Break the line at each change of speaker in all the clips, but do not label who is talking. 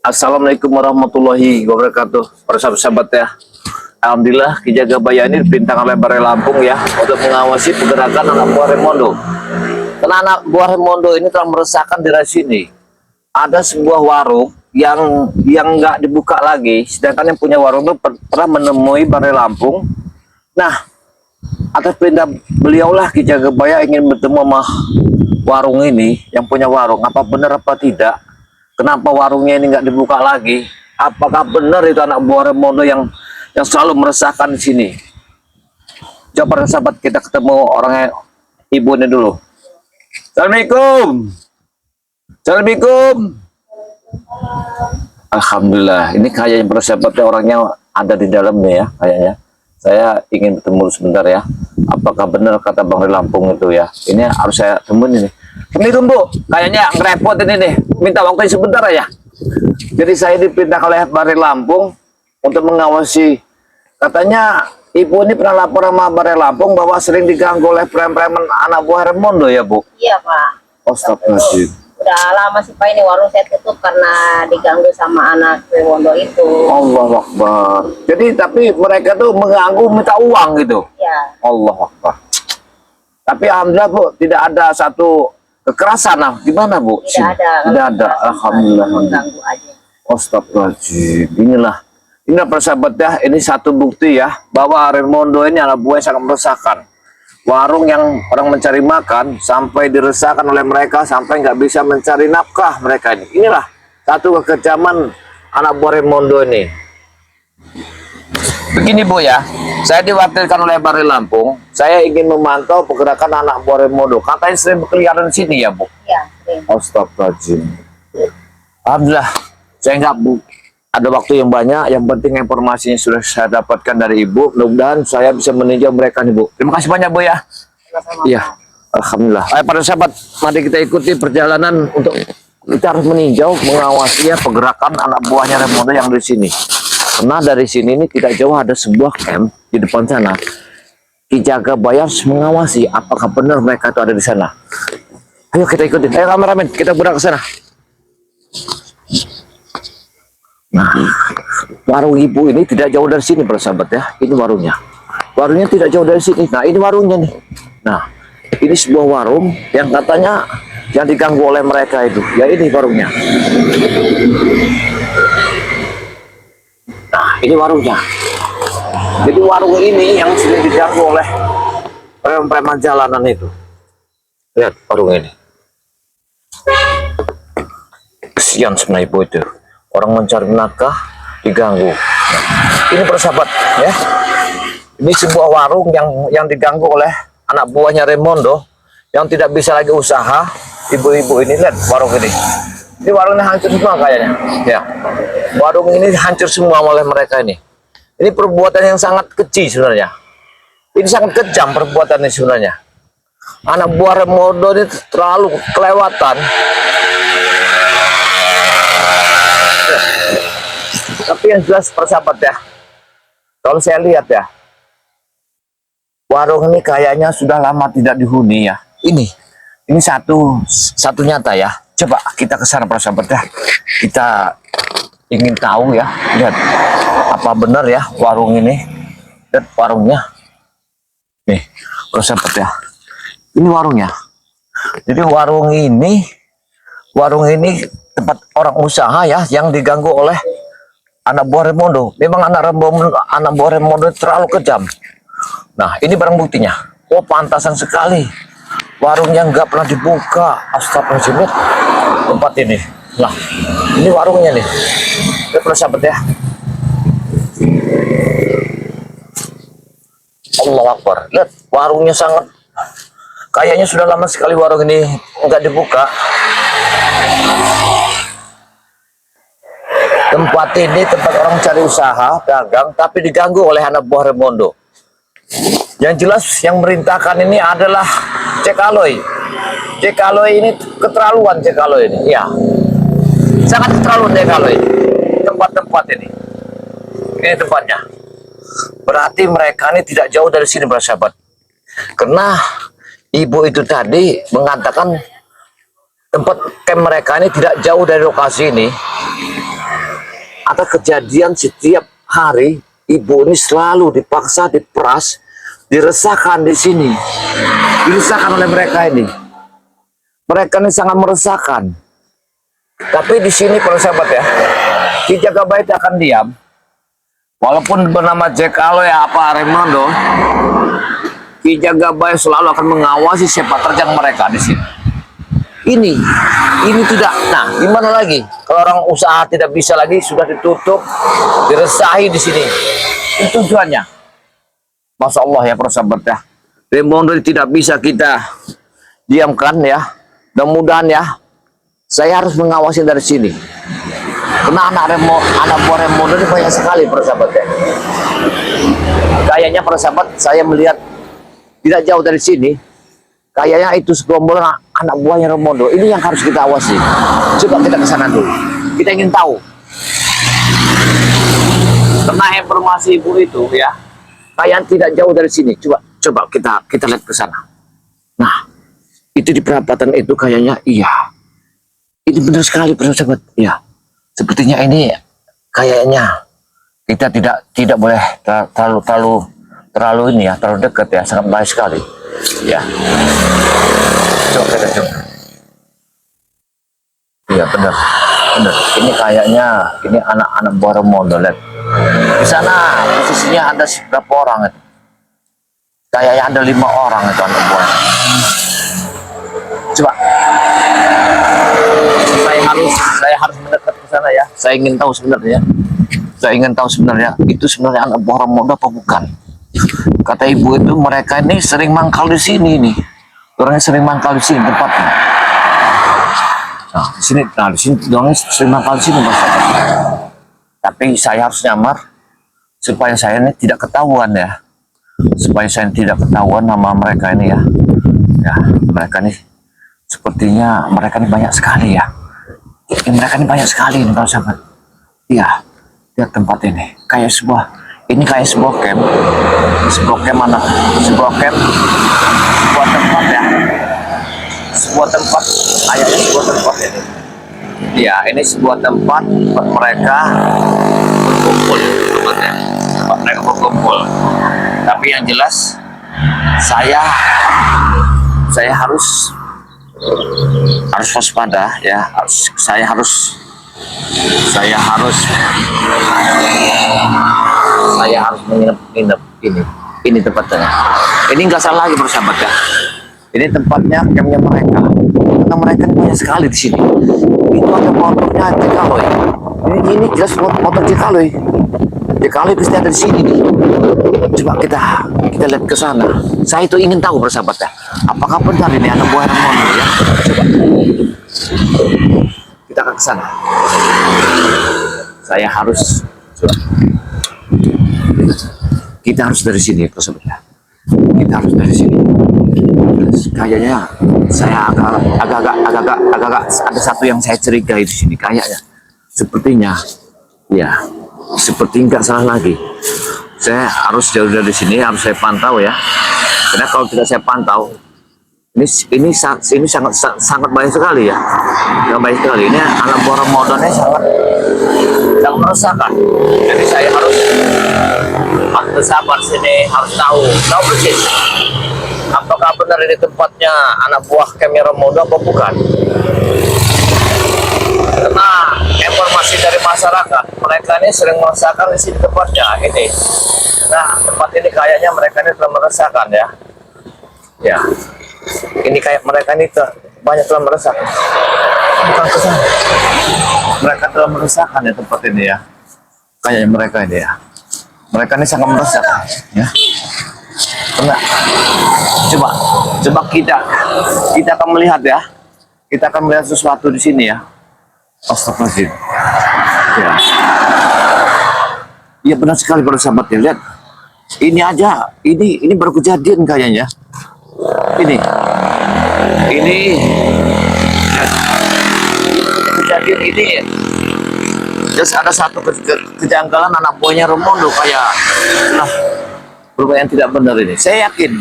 Assalamualaikum warahmatullahi wabarakatuh. Para sahabat ya, alhamdulillah Ki Jagabaya ini diperintahkan oleh Balai Lampung ya untuk mengawasi pergerakan anak buah Raimondo. Karena anak buah Raimondo ini telah meresahkan daerah sini. Ada sebuah warung yang nggak dibuka lagi, sedangkan yang punya warung itu pernah menemui Balai Lampung. Nah, atas perintah beliaulah Ki Jagabaya ingin bertemu sama warung ini, yang punya warung. Apa benar apa tidak? Kenapa warungnya ini nggak dibuka lagi? Apakah benar itu anak buah Raimondo yang selalu meresahkan di sini? Coba sahabat kita ketemu orangnya, ibu ini dulu. Assalamualaikum. Assalamualaikum. Alhamdulillah. Ini kayaknya para sahabatnya orangnya ada di dalamnya ya, kayaknya. Saya ingin bertemu sebentar ya. Apakah benar kata Bang Ri Lampung itu ya? Ini harus saya temuin ini. Assalamualaikum Bu, kayaknya ngerepotin ini. Minta waktu sebentar aja. Jadi saya diperintah oleh Balai Lampung untuk mengawasi. Katanya Ibu ini pernah lapor sama Balai Lampung bahwa sering diganggu oleh preman-preman anak buah Raimondo ya Bu?
Iya Pak.
Astagfirullahaladzim.
Udah lama sih Pak, ini warung saya tutup karena diganggu sama anak Raimondo itu.
Allah Akbar. Jadi tapi mereka tuh mengganggu minta uang gitu.
Iya.
Allah Akbar. Tapi alhamdulillah Bu, tidak ada satu kekerasan. Nah, gimana Bu?
Tidak ada.
Tidak ada. Alhamdulillah.
Mengganggu aja.
Astagfirullahaladzim. Inilah persahabat ya. Ini satu bukti ya bahwa Raimondo ini anak buah yang sangat meresahkan. Warung yang orang mencari makan sampai diresahkan oleh mereka sampai nggak bisa mencari nafkah mereka ini. Inilah satu kekejaman anak buah Raimondo ini. Begini Bu ya, saya diwakilkan oleh Balai Lampung. Saya ingin memantau pergerakan anak buah Raimondo. Katanya sering berkeliaran di sini ya Bu?
Iya.
Astagfirullahaladzim. Alhamdulillah, saya nggak Bu ada waktu yang banyak. Yang penting informasinya sudah saya dapatkan dari Ibu. Mudah-mudahan saya bisa meninjau mereka nih Bu. Terima kasih banyak Bu ya. Iya, alhamdulillah. Ayo para sahabat, mari kita ikuti perjalanan untuk kita harus meninjau, mengawasi ya pergerakan anak buahnya Raimondo yang di sini. Karena dari sini ini tidak jauh ada sebuah camp di depan sana. Ki Jagabaya harus mengawasi apakah benar mereka itu ada di sana. Ayo kita ikutin. Ayo kameramen, kita berangkat ke sana. Nah, warung ibu ini tidak jauh dari sini, persahabat ya. Ini warungnya. Warungnya tidak jauh dari sini. Nah, ini warungnya nih. Nah, ini sebuah warung yang katanya yang diganggu oleh mereka itu. Ya ini warungnya. Nah, ini warungnya. Jadi warung ini yang sering diganggu oleh preman jalanan itu. Lihat warung ini. Kesian sebenarnya ibu itu. Orang mencari nafkah diganggu. Nah, ini persahabat ya. Ini sebuah warung yang diganggu oleh anak buahnya Raimondo yang tidak bisa lagi usaha. Ibu-ibu ini lihat warung ini. Ini warungnya hancur semua kayaknya. Ya. Warung ini hancur semua oleh mereka ini. Ini perbuatan yang sangat keji sebenarnya. Ini sangat kejam perbuatan ini sebenarnya. Anak buah Raimondo ini terlalu kelewatan. Tapi yang jelas persahabat ya, kalau saya lihat ya, warung ini kayaknya sudah lama tidak dihuni ya. Ini satu nyata ya. Coba kita ke sana persahabat ya. Kita ingin tahu ya, lihat apa benar ya warung ini. Lihat warungnya. Nih, persahabat ya. Ini warungnya. Jadi warung ini tempat orang usaha ya yang diganggu oleh anak buah Raimondo. Memang anak buah Raimondo terlalu kejam. Nah, ini barang buktinya. Oh, pantasan sekali. Warungnya nggak pernah dibuka. Astagfirullahaladzim. Tempat ini. Nah, ini warungnya nih. Lihat persahabat ya. Allah Akbar. Lihat, warungnya sangat. Kayaknya sudah lama sekali warung ini nggak dibuka. Tempat ini tempat orang cari usaha, dagang, tapi diganggu oleh anak buah Raimondo. Yang jelas yang merintahkan ini adalah Cek Aloy. Cek Aloy ini keterlaluan, Cek Aloy ini. Ya, sangat keterlaluan Cek Aloy. Tempat-tempat ini. Ini tempatnya. Berarti mereka ini tidak jauh dari sini, bersahabat. Karena ibu itu tadi mengatakan tempat camp mereka ini tidak jauh dari lokasi ini. ada kejadian setiap hari ibu ini selalu dipaksa diperas, diresahkan di sini, diresahkan oleh mereka ini. Mereka ini sangat meresahkan. Tapi di sini para sahabat ya, Ki Jagabaya akan diam. Walaupun bernama Jack Aloy apa Raimondo, Ki Jagabaya selalu akan mengawasi sepak terjang mereka di sini. Ini tidak. Nah, gimana lagi? Kalau orang usaha tidak bisa lagi, sudah ditutup, diresahi di sini. Itu tujuannya. Masya Allah ya para sahabat ya. Raimondo tidak bisa kita diamkan ya. Mudah-mudahan ya, saya harus mengawasi dari sini. Karena anak buah Raimondo ini banyak sekali para sahabat ya. Kayaknya para sahabat, saya melihat tidak jauh dari sini. Kayaknya itu segerombolan anak buahnya Raimondo. Ini yang harus kita awasi. Coba kita ke sana dulu. Kita ingin tahu. Karena informasi ibu itu ya, kayaknya tidak jauh dari sini. Coba kita lihat ke sana. Nah, itu di perapatan itu kayaknya iya. Ini benar sekali sahabat. Iya. Sepertinya ini kayaknya kita tidak boleh terlalu ini ya, terlalu dekat ya, sangat baik sekali. Ya, coba kita coba. Iya benar. Ini kayaknya ini anak-anak buah Raimondo. Lihat di sana posisinya ada berapa orang itu? Kayaknya ada 5 orang itu anak buah. Coba. Saya harus mendekat ke sana ya. Saya ingin tahu sebenarnya. Itu sebenarnya anak buah Raimondo apa bukan? Kata ibu itu mereka ini sering mangkal di sini nih. Orangnya sering mangkal di sini tempatnya. Nah, di sini orangnya sering mangkal di sini Mas. Tapi saya harus nyamar supaya saya ini tidak ketahuan ya. Supaya saya tidak ketahuan nama mereka ini ya. Ya, mereka ini sepertinya mereka ini banyak sekali ya. Mereka ini banyak sekali nih Pak sahabat. Iya, lihat tempat ini. Kayak sebuah camp. Sebuah tempat ya. Sebuah tempat ini. Iya, ini sebuah tempat buat mereka berkumpul tempatnya. Tempat mereka berkumpul. Tapi yang jelas saya harus waspada ya. Saya harus menginap ini tempatnya. Ini nggak salah lagi bersahabat ya. Ini tempatnya campnya mereka. Karena mereka banyak sekali di sini. Itu ada motornya Jack Aloy. Ini jelas motor Jack Aloy. Jack Aloy pasti ada di sini nih. Coba kita lihat ke sana. Saya itu ingin tahu bersahabat ya. Apakah benar ini anak buah Raimondo ya? Coba. Kita akan ke sana. Saya harus coba. Kita harus dari sini, bersahabat ya. Kita harus dari sini. Kayaknya saya agak ada satu yang saya curigai di sini kayaknya. Sepertinya, ya, seperti nggak salah lagi. Saya harus jauh dari sini, harus saya pantau ya. Karena kalau tidak saya pantau, ini sangat baik sekali ya. Sangat baik sekali. Ini anak buah Raimondo-nya sangat meresahkan. Jadi saya harus bersabar sini, harus tahu persis apakah benar ini tempatnya anak buah campnya Raimondo apa bukan. Karena informasi dari masyarakat, mereka ini sering meresahkan di sini tempatnya ini. Nah, tempat ini kayaknya mereka ini telah meresahkan ya. Ya, ini kayak mereka ini banyak telah meresahkan. Bukan kesana. Mereka telah meresahkan ya tempat ini ya. Kayaknya mereka ini ya. Mereka ini sangat meresahkan ya. Enggak. Coba kita akan melihat ya. Kita akan melihat sesuatu di sini ya. Astagfirullahaladzim. Ya. Iya benar sekali para sahabat ya. Lihat. Ini aja, ini baru kejadian kayaknya. Ini kejadian ini. Terus ada satu kejanggalan anak buahnya Raimondo kayak bermain tidak benar ini. Saya yakin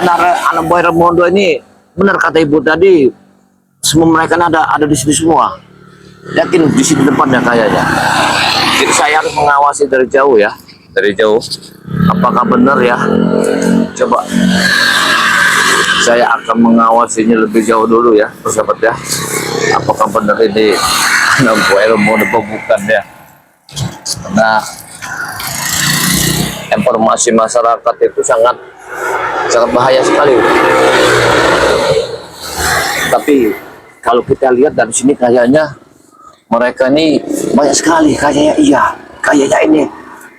anak buah Raimondo ini benar kata ibu tadi, semua mereka ada di sini semua. yakin di sini tempatnya kayaknya. Jadi saya harus mengawasi dari jauh ya, dari jauh. Apakah benar ya? Coba saya akan mengawasinya lebih jauh dulu ya, persahabat ya. Apakah benar ini anak buah Remondo bukan ya? Nah, informasi masyarakat itu sangat bahaya sekali. Tapi kalau kita lihat dari sini kayaknya mereka ini banyak sekali, kayaknya ini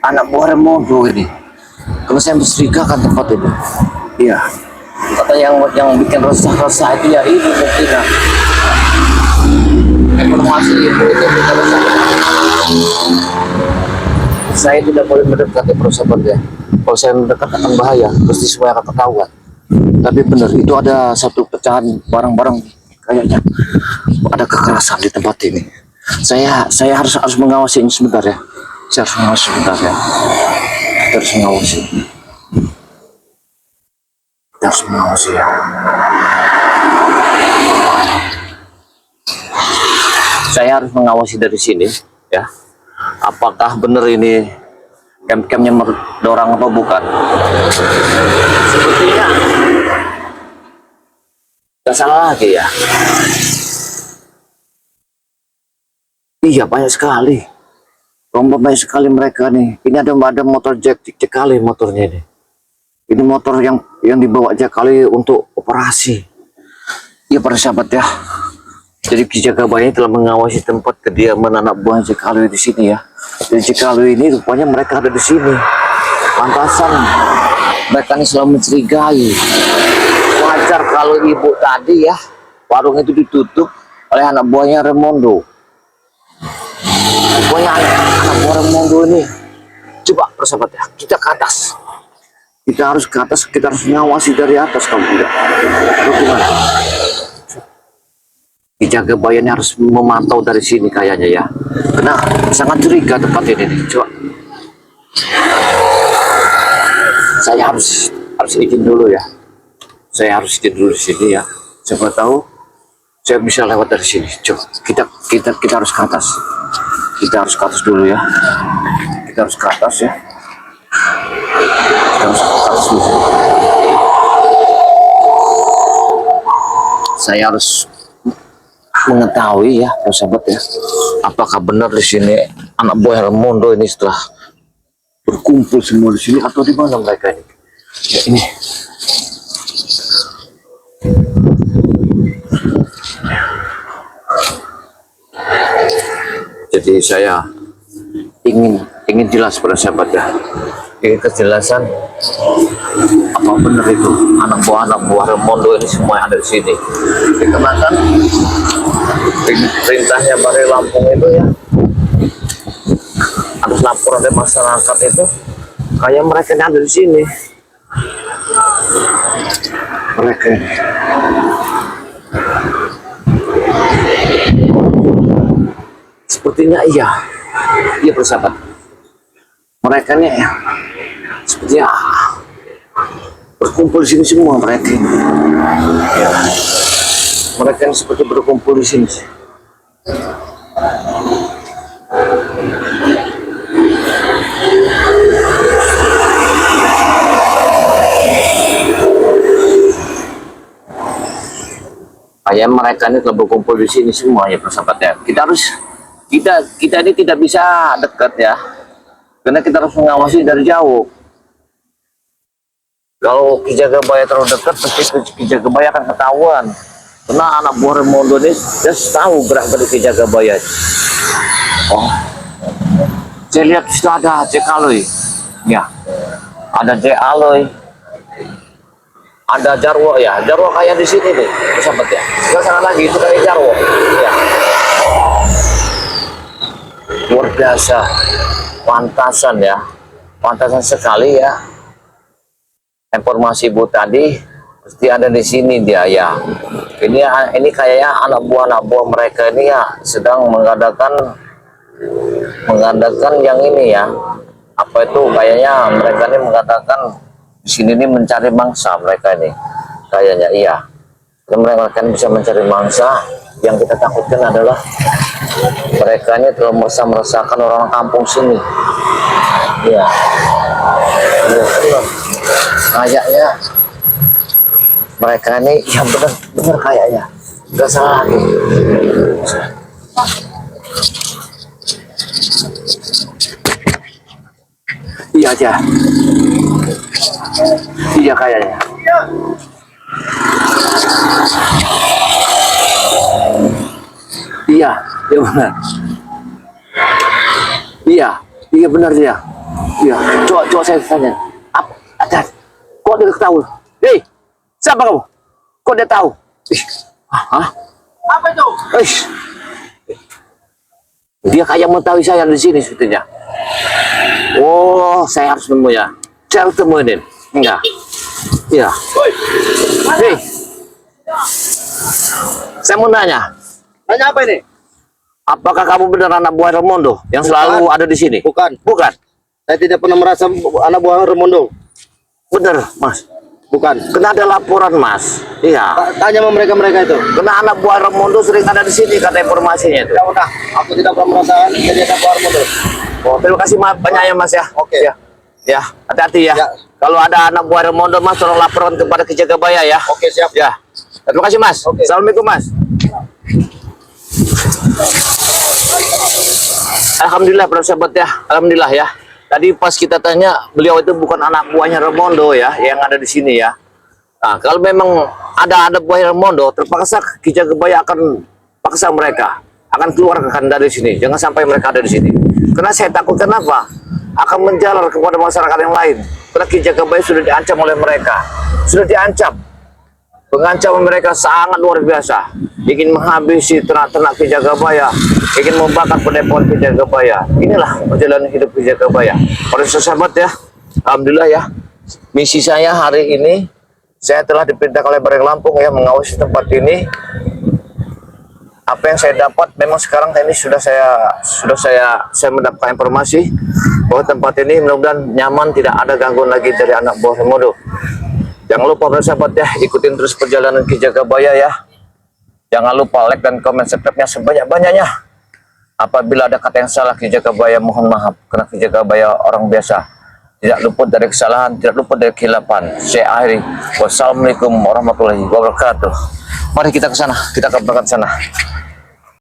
anak buah Remondo ini. Kalau saya mencurigakan tempat ini, iya. Kata yang bikin resah-resah itu ya ini mungkin ya. Informasi itu bikin resah. Saya tidak boleh mendekati persahabat ya. Kalau saya mendekat akan bahaya, pasti semua akan ketahuan. Tapi benar itu ada satu pecahan barang-barang, kayaknya ada kekerasan di tempat ini. Saya harus mengawasi ini sebentar ya. Saya harus mengawasi sebentar ya. Kita harus mengawasi. Kita harus mengawasi ya. Saya harus mengawasi dari sini ya. Apakah benar ini camp-campnya dorang atau bukan? Sepertinya nggak salah lagi ya. Iya, banyak sekali. Banyak sekali mereka nih. Ini ada motor Jack kali motornya ini. Ini motor yang dibawa Jack kali untuk operasi. Iya para sahabat ya. Jadi Ki Jagabaya telah mengawasi tempat kediaman anak buah Jekalu di sini ya. Dan Jekalu ini rupanya mereka ada di sini. Pantasan mereka ini selalu mencurigai. Wajar kalau ibu tadi ya warung itu ditutup oleh anak buahnya Remondo. Pokoknya anak buah Remondo ini. Coba persahabat ya, kita ke atas. Kita harus ke atas, kita harus mengawasi dari atas kalau tidak. Bagaimana? Ki Jagabaya ini harus memantau dari sini kayaknya ya. Karena sangat curiga tempat ini nih. Coba. Saya harus izin dulu ya. Saya harus izin dulu di sini ya. Siapa tahu saya bisa lewat dari sini. Coba kita harus ke atas. Kita harus ke atas dulu ya. Kita harus ke atas ya. Kita harus ke atas dulu. Saya harus mengetahui ya, sahabat ya, apakah benar di sini anak buah Remondo ini setelah berkumpul semua di sini atau di mana mereka ini? Ya ini. Jadi saya ingin jelas pada sahabat ya, ingin kejelasan apa benar itu anak buah Remondo ini semua yang ada di sini. Dikenakan perintahnya Bari Lampung itu ya, atas laporan dari masyarakat itu kayak mereka yang ada di sini. Mereka sepertinya iya persahabat. Mereka nih ya, sepertinya berkumpul di sini semua mereka. Ya. Mereka yang seperti berkumpul di sini. Kayak mereka ini telah berkumpul di sini semua ya persahabat ya. Kita ini tidak bisa dekat ya, karena kita harus mengawasi dari jauh. Kalau Ki Jagabaya terlalu dekat, pasti Ki Jagabaya akan ketahuan. Karena anak buah Remondo ini dia tahu gerak-gerik Ki Jagabaya. Oh, saya lihat di situ ada Jack Aloy, ya, ada Jack Aloy, ada Jarwo ya, Jarwo kayak di sini nih, sahabat ya. Sekarang sana lagi itu kayak Jarwo, ya. Luar biasa, pantasan ya, pantasan sekali ya. Informasi ibu tadi pasti ada di sini dia ya. Ini kayaknya anak buah mereka ini ya sedang mengadakan yang ini ya. Apa itu kayaknya mereka ini mengatakan di sini ini mencari mangsa mereka ini. Kayaknya iya. Dan mereka kan bisa mencari mangsa Yang kita takutkan adalah mereka ini telah meresahkan orang kampung sini. Ya, ya benar. Kayaknya mereka ini yang benar kayaknya. Gak salah lagi. Iya aja. Iya kayaknya. Iya, iya benar. Iya, iya benar dia. Iya, coba saya tanya. Apa? Ada? Kok dia tahu? Hei, siapa kamu? Kok dia tahu? Ih, hah?
Apa itu?
Ih, dia kayak mengetahui saya di sini sebetulnya. Oh, saya harus nemunya. Saya harus temuin. Enggak. Iya.
Woi,
Hei, saya mau nanya.
nanya apa ini?
Apakah kamu benar anak buah Ramondo yang selalu
Bukan.
ada di sini?
Bukan.
Bukan.
Saya tidak pernah merasa anak buah Ramondo.
Benar, Mas.
Bukan.
Kena ada laporan, Mas. Iya.
Tanya sama mereka itu.
Kena anak buah Ramondo sering ada di sini kata informasinya itu.
Tidak pernah. Aku tidak pernah merasa jadi anak buah Ramondo.
Oh, terima kasih banyak ya, Mas ya.
Oke.
Ya. Ya, hati-hati ya.
Ya.
Kalau ada anak buah Ramondo, Mas, tolong laporan kepada Kijagabaya ya.
Oke, siap.
Ya. Terima kasih, Mas.
Oke.
Assalamualaikum, Mas. Alhamdulillah, para sahabat ya. Alhamdulillah ya. Tadi pas kita tanya, beliau itu bukan anak buahnya Ramondo ya, yang ada di sini ya. Nah, kalau memang ada buah Ramondo, terpaksa Kijagabaya akan paksa mereka, akan keluarkan dari sini. Jangan sampai mereka ada di sini. Karena saya takut kenapa? Akan menjalar kepada masyarakat yang lain. Karena Kijagabaya sudah diancam oleh mereka. Sudah diancam. Pengancaman mereka sangat luar biasa. Ingin menghabisi ternak-ternak Kijagabaya, ingin membakar padepokan Kijagabaya. Inilah perjalanan hidup Kijagabaya. Para sahabat ya, alhamdulillah ya. Misi saya hari ini, saya telah diperintahkan oleh Bareng Lampung ya mengawasi tempat ini. Apa yang saya dapat, memang sekarang ini sudah saya mendapatkan informasi bahwa tempat ini mudah-mudahan nyaman, tidak ada gangguan lagi dari anak buah Ramondo. Jangan lupa para sahabat ya, ikutin terus perjalanan Kijagabaya ya. Jangan lupa like dan komen subscribe-nya sebanyak-banyaknya. Apabila ada kata yang salah Kijagabaya mohon maaf, karena Kijagabaya orang biasa, tidak luput dari kesalahan, tidak luput dari kehilapan. Saya akhiri. Wassalamualaikum warahmatullahi wabarakatuh. Mari kita ke sana, kita ke sana.